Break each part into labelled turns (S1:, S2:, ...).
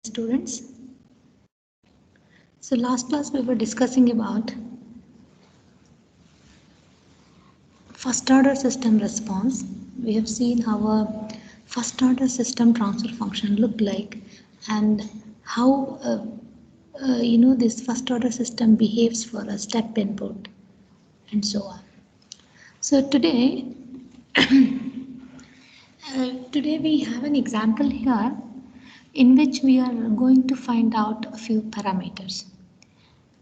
S1: students. So last class we were discussing about first order system response. We have seen how a first order system transfer function looked like and how this first order system behaves for a step input and so on. So today we have an example here in which we are going to find out a few parameters.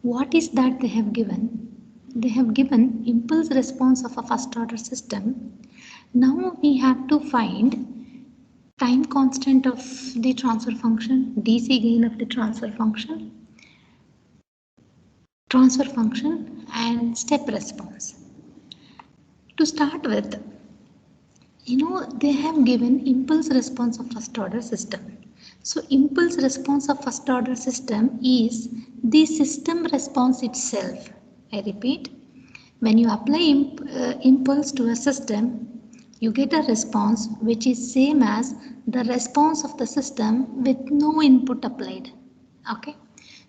S1: What is that they have given? They have given impulse response of a first order system. Now we have to find time constant of the transfer function, DC gain of the transfer function and step response. To start with, they have given impulse response of first order system. So impulse response of first order system is the system response itself. I repeat, when you apply impulse to a system, you get a response which is same as the response of the system with no input applied. Okay,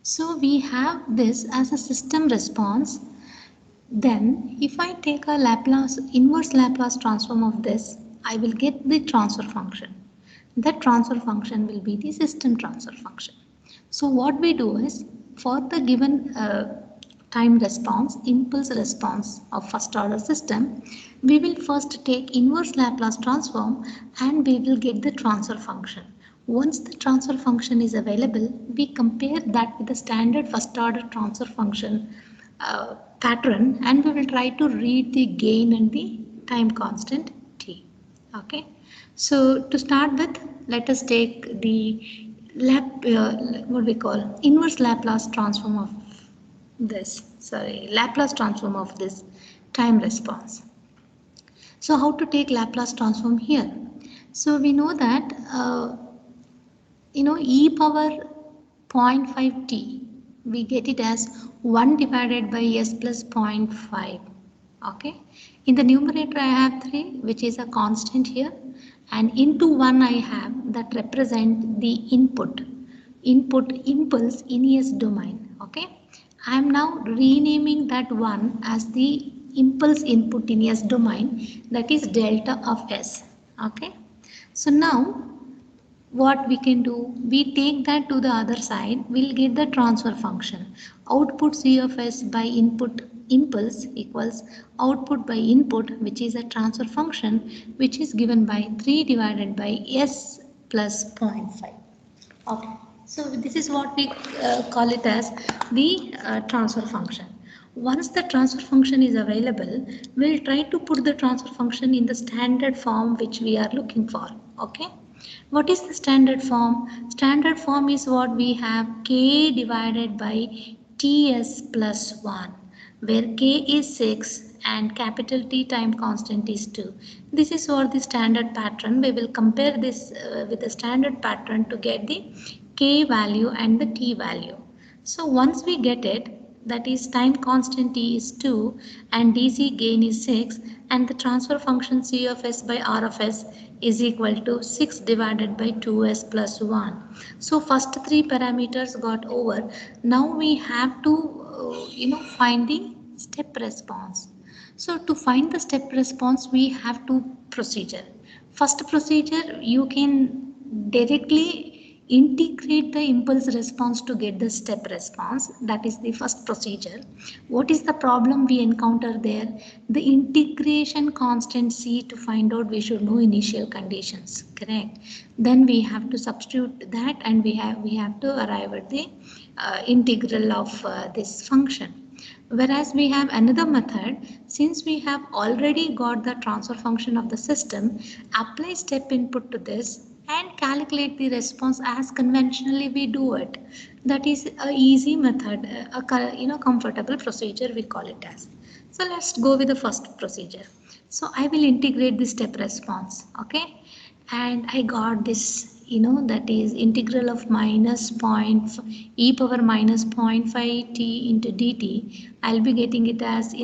S1: so we have this as a system response. Then if I take a inverse Laplace transform of this, I will get the transfer function. That transfer function will be the system transfer function. So what we do is, for the given time response, impulse response of first order system, we will first take inverse Laplace transform and we will get the transfer function. Once the transfer function is available, we compare that with the standard first order transfer function pattern and we will try to read the gain and the time constant t. Okay, so to start with, let us take the inverse Laplace transform of Laplace transform of this time response. So how to take Laplace transform here? So we know that e power 0.5t, we get it as 1 divided by s plus 0.5. Okay, in the numerator I have 3, which is a constant here, and into 1 I have that represent the input impulse in s domain. Okay, I am now renaming that one as the impulse input in s domain, that is delta of s. Okay, so now what we can do, we take that to the other side, we'll get the transfer function. Output C of s by input impulse equals output by input, which is a transfer function which is given by 3 divided by s plus 0.5. Okay, so this is what we call it as the transfer function. Once the transfer function is available, we'll try to put the transfer function in the standard form which we are looking for. Okay, what is the standard form? Standard form is what we have, k divided by ts plus 1, where k is 6 and capital T time constant is 2. This is what the standard pattern. We will compare this with the standard pattern to get the k value and the t value. So once we get it, that is time constant t is 2 and DC gain is 6 and the transfer function C of s by R of s is equal to 6 divided by 2s plus 1. So first 3 parameters got over. Now we have to find the step response. So to find the step response, we have 2 procedure. First procedure, you can directly integrate the impulse response to get the step response. That is the first procedure. What is the problem we encounter there? The integration constant C, to find out we should know initial conditions, correct? Then we have to substitute that and we have to arrive at the integral of this function. Whereas we have another method, since we have already got the transfer function of the system, apply step input to this and calculate the response as conventionally we do it. That is a easy method, a comfortable procedure we call it as. So let's go with the first procedure. So I will integrate the step response. Okay, and I got this, that is integral of e power minus 0.5 t into dt. I'll be getting it as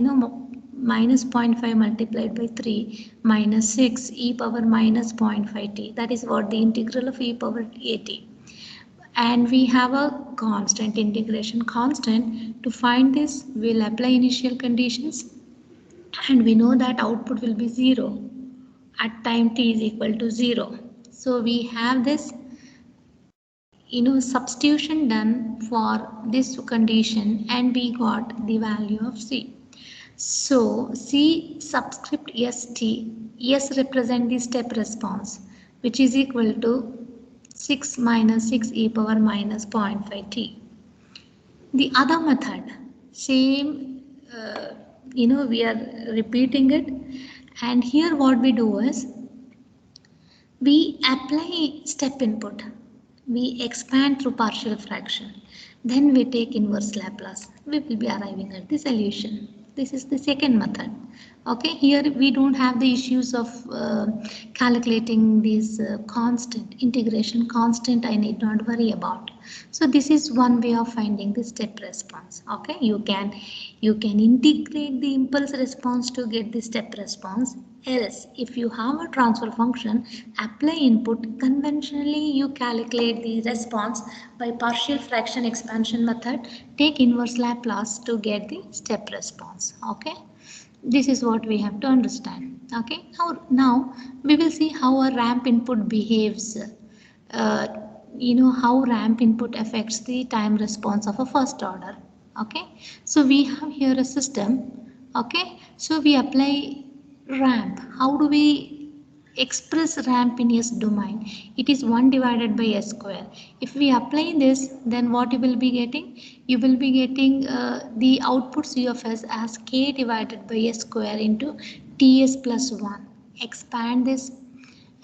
S1: minus 0.5 multiplied by 3 minus 6 e power minus 0.5 t. That is what the integral of e power at. and we have a constant integration constant. To find this, we'll apply initial conditions, and we know that output will be 0 at time t is equal to 0. So we have this substitution done for this condition, and we got the value of c. So C subscript ST, S represent the step response, which is equal to 6 minus 6 e power minus 0.5 t. The other method, same, we are repeating it, and here what we do is we apply step input, we expand through partial fraction, then we take inverse Laplace. We will be arriving at the solution. This is the second method. Okay, here we don't have the issues of calculating this constant integration constant. I need not worry about. So this is one way of finding the step response. Okay, you can integrate the impulse response to get the step response. Else, if you have a transfer function, apply input. Conventionally, you calculate the response by partial fraction expansion method. Take inverse Laplace to get the step response. Okay, this is what we have to understand. Okay, now we will see how a ramp input behaves. Uh, how ramp input affects the time response of a first order. Okay, so we have here a system. Okay, so we apply ramp. How do we express ramp in S domain? It is 1 divided by S square. If we apply this, then what you will be getting? You will be getting the output C of S as K divided by S square into Ts plus 1. Expand this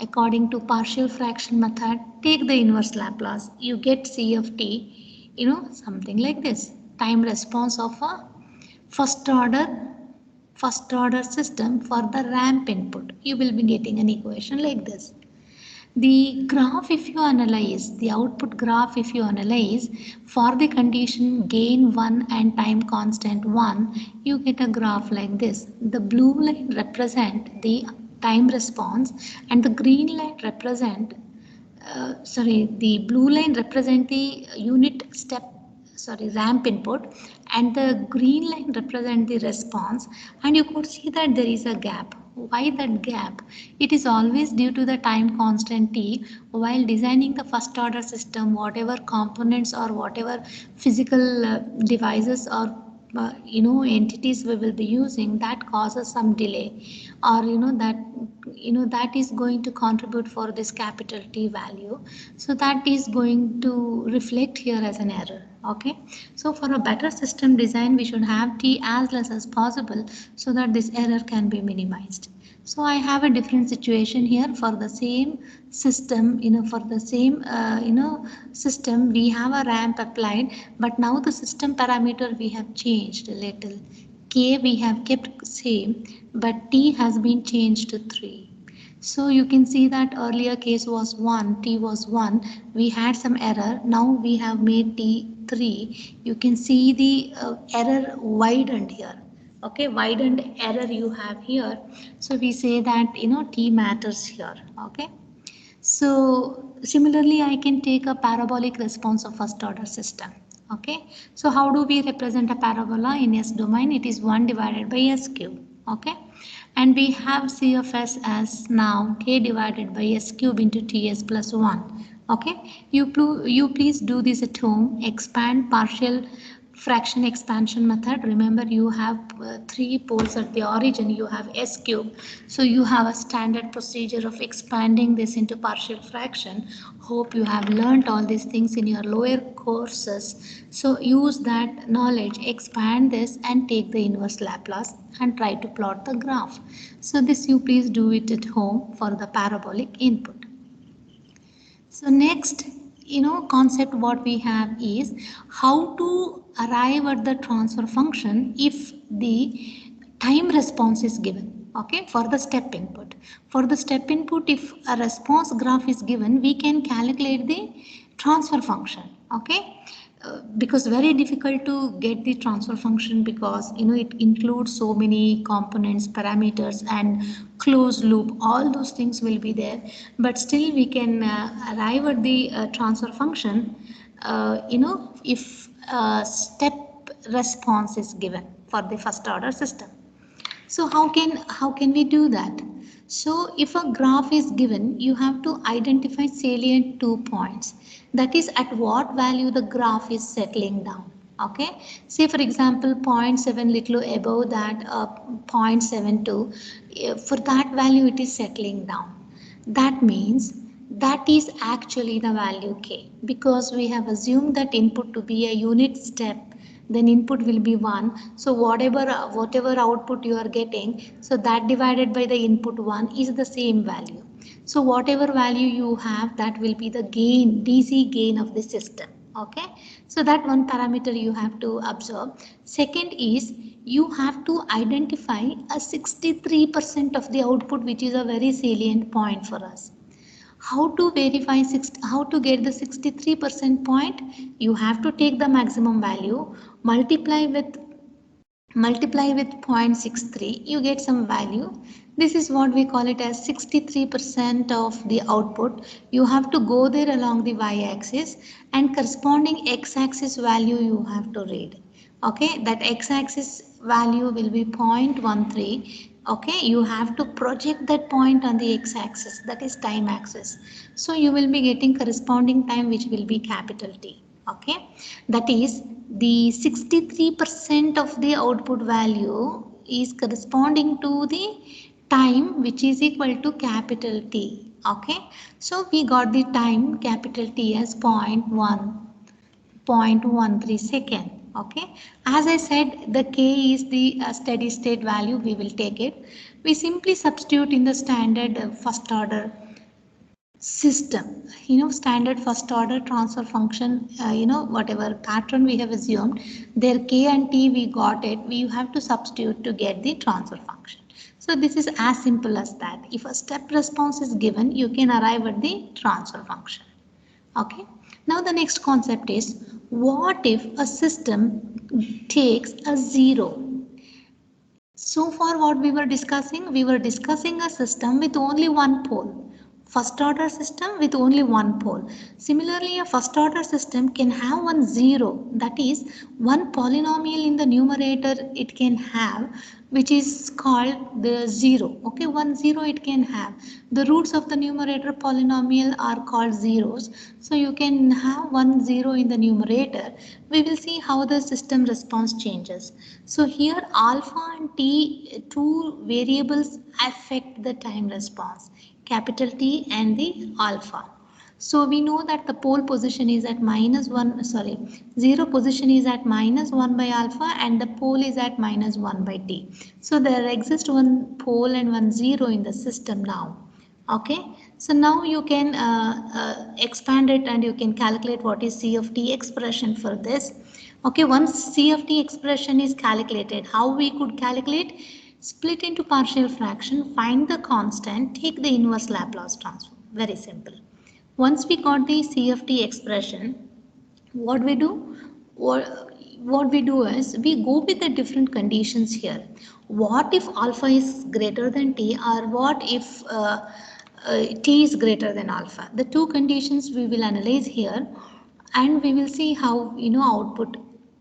S1: according to partial fraction method. Take the inverse Laplace. You get C of T, something like this. Time response of a first order system for the ramp input. You will be getting an equation like this. The graph, if you analyze, the output graph, if you analyze for the condition gain 1 and time constant 1, you get a graph like this. The blue line represent the time response, and the green line represent the blue line represent the unit step, ramp input, and the green line represent the response, and you could see that there is a gap. Why that gap? It is always due to the time constant t. While designing the first order system, whatever components or whatever physical devices or entities we will be using, that causes some delay, or that is going to contribute for this capital T value. So that is going to reflect here as an error. Okay, so for a better system design, we should have T as less as possible so that this error can be minimized. So I have a different situation here for the same system, for the same, system, we have a ramp applied, but now the system parameter we have changed a little. K we have kept same, but T has been changed to 3. So you can see that earlier case was 1, T was 1, we had some error, now we have made T 3. You can see the error widened here. Okay, widened error you have here. So we say that T matters here. Okay, so similarly I can take a parabolic response of first order system. Okay, so how do we represent a parabola in S domain? It is 1 divided by S cube. Okay, and we have C of S as now K divided by S cube into Ts plus 1. Okay, you please do this at home. Expand partial fraction expansion method. Remember, you have 3 poles at the origin, you have S cube, so you have a standard procedure of expanding this into partial fraction. Hope you have learnt all these things in your lower courses, so use that knowledge, expand this and take the inverse Laplace and try to plot the graph. So this you please do it at home for the parabolic input. So next, concept what we have is how to arrive at the transfer function if the time response is given. Okay, for the step input. For the step input, if a response graph is given, we can calculate the transfer function. Okay, because very difficult to get the transfer function, because it includes so many components, parameters, and closed loop. All those things will be there, but still we can arrive at the transfer function if step response is given for the first order system. So how can we do that? So if a graph is given, you have to identify salient 2 points. That is, at what value the graph is settling down. Okay. Say for example, 0.7 little above that, 0.72. For that value, it is settling down. That means that is actually the value k, because we have assumed that input to be a unit step, then input will be 1. So whatever output you are getting, so that divided by the input 1 is the same value. So whatever value you have, that will be the gain, DC gain of the system. Okay, so that one parameter you have to observe. Second is, you have to identify a 63% of the output, which is a very salient point for us. How to verify how to get the 63% point? You have to take the maximum value, multiply with 0.63, you get some value. This is what we call it as 63% of the output. You have to go there along the y-axis, and corresponding x-axis value you have to read. Okay, that x-axis value will be 0.13. Okay, you have to project that point on the x-axis, that is time axis. So you will be getting corresponding time, which will be capital T. Okay, that is, the 63% of the output value is corresponding to the time, which is equal to capital T. Okay, so we got the time capital T as 0.13 second. Okay, as I said, the k is the steady state value. We will take it. We simply substitute in the standard first order system, standard first order transfer function, whatever pattern we have assumed, there k and t we got it, we have to substitute to get the transfer function. So this is as simple as that. If a step response is given, you can arrive at the transfer function. Okay, now the next concept is, what if a system takes a 0? So far what we were discussing a system with only one pole. First order system with only one pole. Similarly, a first order system can have one 0, that is, one polynomial in the numerator it can have, which is called the 0. Okay, 1 0 it can have. The roots of the numerator polynomial are called zeros. So you can have 1 0 in the numerator. We will see how the system response changes. So here alpha and t, two variables affect the time response, capital T and the alpha. So we know that the pole position is at zero position is at -1 by alpha, and the pole is at -1 by t. So there exists one pole and one 0 in the system now. Okay, so now you can expand it, and you can calculate what is C of t expression for this. Okay, once C of t expression is calculated, how we could calculate? Split into partial fraction, find the constant, take the inverse Laplace transform. Very simple. Once we got the C of t expression, what we do? What we do is, we go with the different conditions here. What if alpha is greater than t, or what if t is greater than alpha? The two conditions we will analyze here, and we will see how output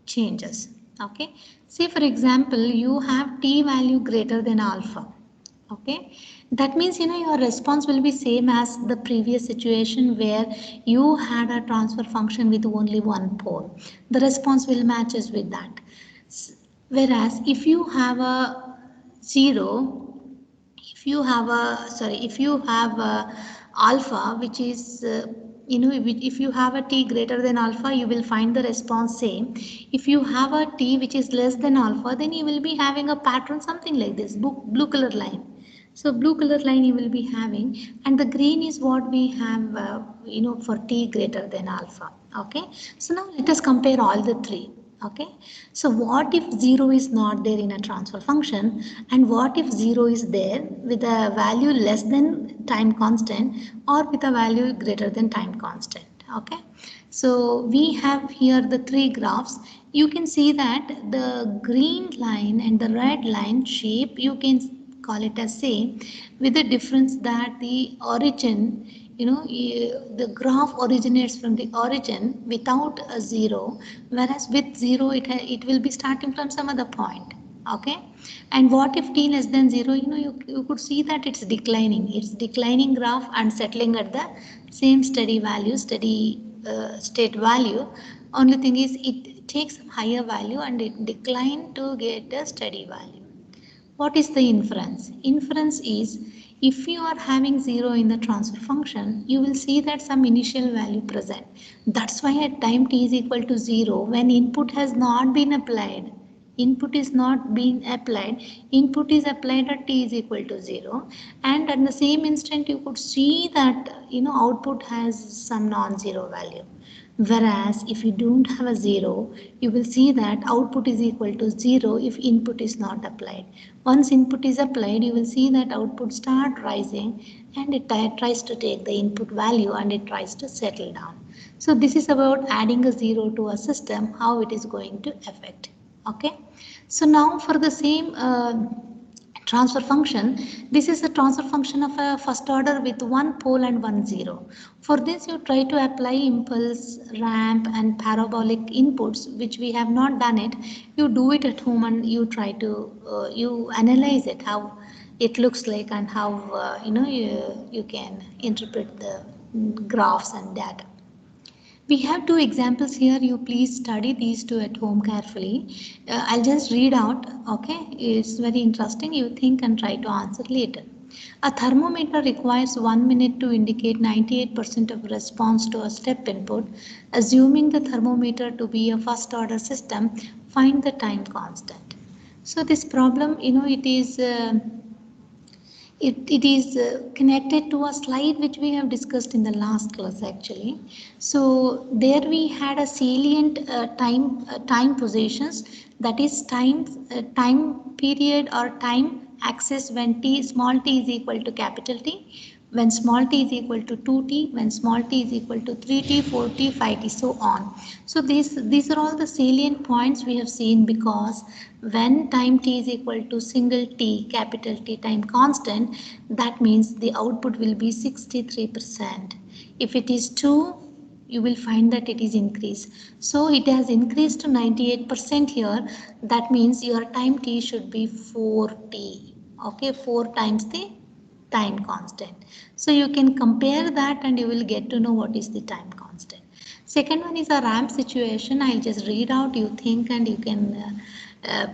S1: changes. Okay, say for example, you have t value greater than alpha. Okay, that means your response will be same as the previous situation where you had a transfer function with only one pole. The response will matches with that. Whereas if you have a 0, if you have a alpha, which is if you have a t greater than alpha, you will find the response same. If you have a t which is less than alpha, then you will be having a pattern something like this, blue color line. So blue color line you will be having, and the green is what we have for t greater than alpha. Okay, so now let us compare all the three. Okay, so what if 0 is not there in a transfer function, and what if 0 is there with a value less than time constant, or with a value greater than time constant? Okay, so we have here the three graphs. You can see that the green line and the red line shape, you can call it as same, with the difference that the origin, the graph originates from the origin without a zero, whereas with zero it will be starting from some other point. Okay, and what if t less than 0, you could see that it's declining graph and settling at the same steady value, steady state value. Only thing is it takes some higher value and it decline to get a steady value. What is the inference? Inference is, if you are having 0 in the transfer function, you will see that some initial value present. That's why at time t is equal to 0, when input has not been applied, input is not being applied, input is applied at t is equal to 0, and at the same instant you could see that output has some non-zero value. Whereas if you don't have a 0, you will see that output is equal to 0 if input is not applied. Once input is applied, you will see that output start rising and it tries to take the input value and it tries to settle down. So this is about adding a 0 to a system, how it is going to affect. Okay. So now for the same transfer function, this is a transfer function of a first order with one pole and one zero. For this you try to apply impulse, ramp and parabolic inputs, which we have not done it. You do it at home and you try to you analyze it, how it looks like, and how you can interpret the graphs and data. We have two examples here. You please study these two at home carefully. I'll just read out. Okay, it's very interesting. You think and try to answer later. A thermometer requires 1 minute to indicate 98% of response to a step input. Assuming the thermometer to be a first order system, find the time constant. So this problem, it is it is connected to a slide which we have discussed in the last class actually. So there we had a salient time positions, that is time period or time axis when small t is equal to capital T, when small t is equal to 2t, when small t is equal to 3t, 4t, 5t, so on. So these are all the salient points we have seen, because when time t is equal to single t, capital T time constant, that means the output will be 63%. If it is 2, you will find that it is increased. So it has increased to 98% here. That means your time t should be 4t. Okay, 4 times the time constant. So you can compare that and you will get to know what is the time constant. Second one is a ramp situation. I'll just read out, you think and you can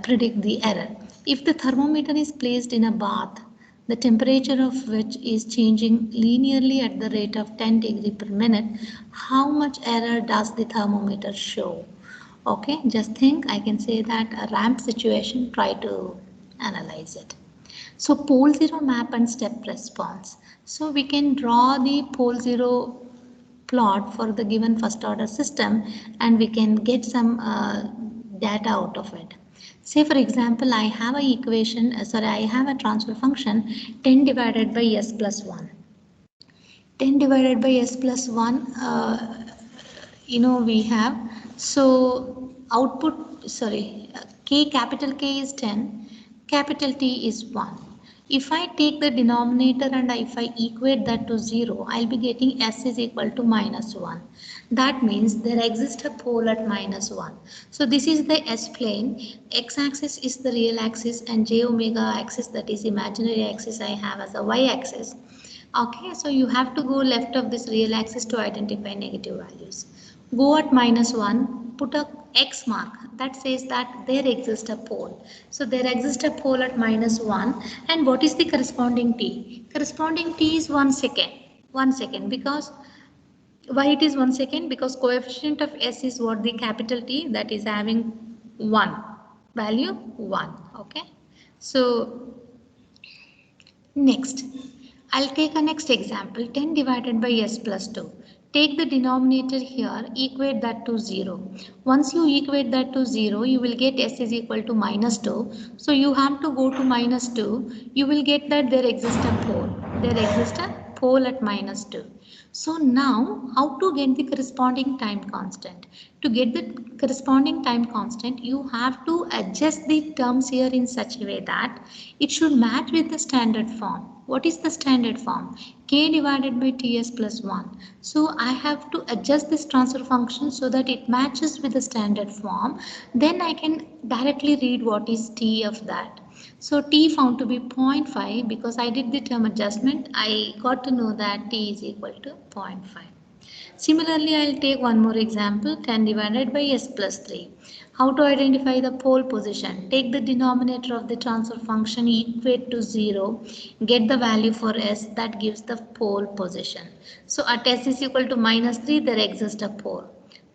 S1: predict the error. If the thermometer is placed in a bath, the temperature of which is changing linearly at the rate of 10 degree per minute, how much error does the thermometer show? Okay, just think, I can say that a ramp situation, try to analyze it. So pole zero map and step response. So we can draw the pole zero plot for the given first order system and we can get some data out of it. Say for example, I have I have a transfer function 10 divided by s plus 1. 10 divided by s plus 1, we have, so output, k, capital K is 10, capital T is 1. If I take the denominator and if I equate that to 0, I'll be getting s is equal to minus 1. That means there exists a pole at minus 1. So this is the s plane, x axis is the real axis and j omega axis, that is imaginary axis, I have as a y axis. Okay, so you have to go left of this real axis to identify negative values. Go at minus 1, put a X mark that says that there exists a pole. So there exists a pole at minus 1, and what is the corresponding T? Corresponding T is 1 second. 1 second, because why it is 1 second? Because coefficient of S is what, the capital T, that is having 1, value 1. Okay, so next, I'll take a next example, 10 divided by s plus 2. Take the denominator here, equate that to 0. Once you equate that to 0, you will get s is equal to minus 2. So you have to go to minus 2. You will get that there exists a pole. There exists a pole at -2. So now how to get the corresponding time constant? To get the corresponding time constant, you have to adjust the terms here in such a way that it should match with the standard form. What is the standard form? K divided by Ts plus 1. So I have to adjust this transfer function so that it matches with the standard form. Then I can directly read what is T of that. So T found to be 0.5 because I did the term adjustment. I got to know that T is equal to 0.5. Similarly, I'll take one more example, 10 divided by s plus 3. How to identify the pole position? Take the denominator of the transfer function, equate to 0, get the value for s, that gives the pole position. So at s is equal to -3, there exists a pole.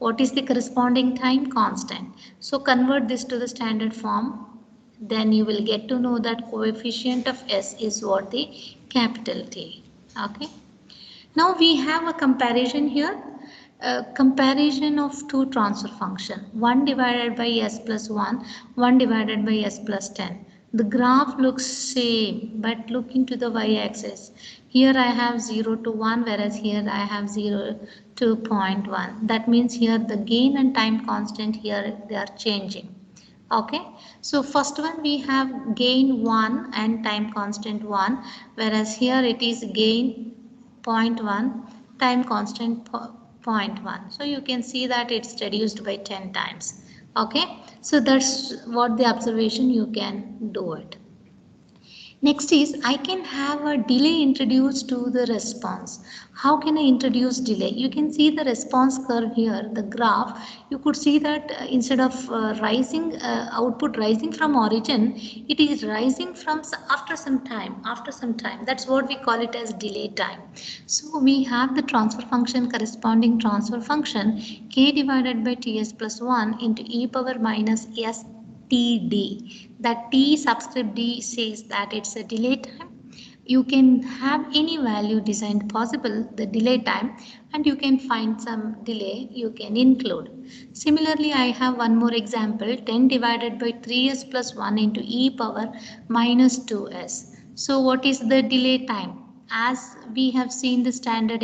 S1: What is the corresponding time constant? So convert this to the standard form. Then you will get to know that coefficient of s is what? The capital T. Okay. Now we have a comparison here, a comparison of two transfer function, 1 divided by s plus 1, 1 divided by s plus 10. The graph looks same, but look into the y-axis. Here I have 0 to 1, whereas here I have 0 to 0.1. That means here the gain and time constant here they are changing. Okay, so first one we have gain 1 and time constant 1, whereas here it is gain 0.1, time constant 0.1. So you can see that it's reduced by 10 times. Okay, so that's what the observation you can do it. Next is I can have a delay introduced to the response. How can I introduce delay? You can see the response curve here, the graph. You could see that instead of output rising from origin, it is rising from after some time. That's what we call it as delay time. So we have the transfer function, corresponding transfer function, k divided by ts plus 1 into e power minus s TD. That T subscript D says that it's a delay time. You can have any value designed possible, the delay time, and you can find some delay you can include. Similarly, I have one more example, 10 divided by 3s plus 1 into e power minus 2s. So what is the delay time? As we have seen the standard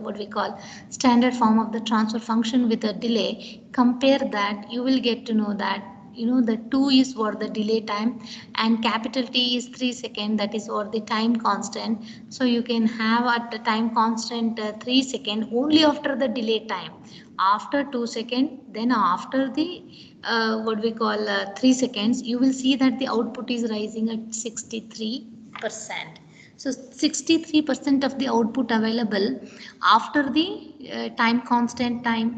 S1: what we call standard form of the transfer function with a delay, compare that, you will get to know that the 2 is what the delay time and capital T is 3 seconds, that is what the time constant. So you can have at the time constant 3 seconds only after the delay time. After 2 seconds, then after the what we call 3 seconds, you will see that the output is rising at 63%. So 63% of the output available after the time constant time,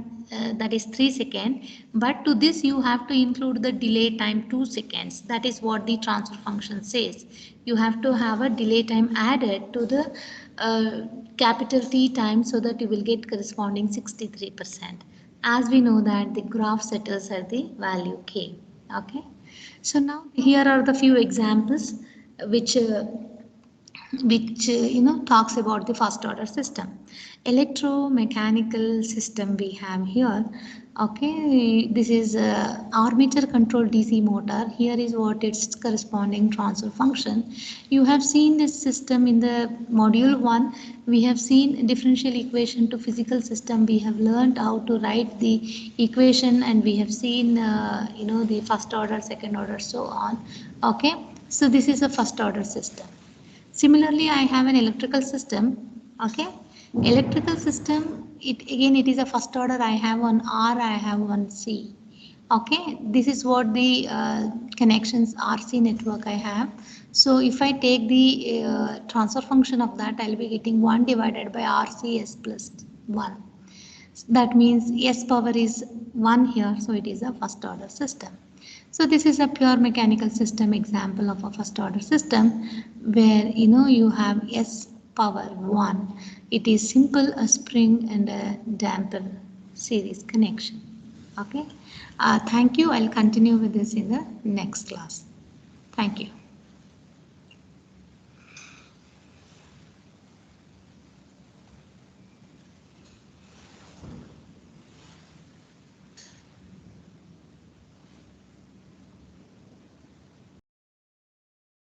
S1: that is 3 seconds, but to this you have to include the delay time 2 seconds. That is what the transfer function says. You have to have a delay time added to the capital T time so that you will get corresponding 63%. As we know that the graph settles at the value k. Okay. So now here are the few examples which talks about the first order system. Electromechanical system we have here. Okay, this is armature controlled DC motor. Here is what its corresponding transfer function. You have seen this system in the module 1. We have seen differential equation to physical system. We have learned how to write the equation, and we have seen the first order, second order, so on. Okay, so this is a first order system. Similarly, I have an electrical system. Okay, electrical system, it is a first order. I have one R, I have one C. Okay, this is what the connections RC network I have. So if I take the transfer function of that, I'll be getting 1 divided by RCS plus 1. That means S power is 1 here, so it is a first order system. So this is a pure mechanical system example of a first order system where you have S power 1. It is simple a spring and a damper series connection. Okay. Thank you. I'll continue with this in the next class. Thank you.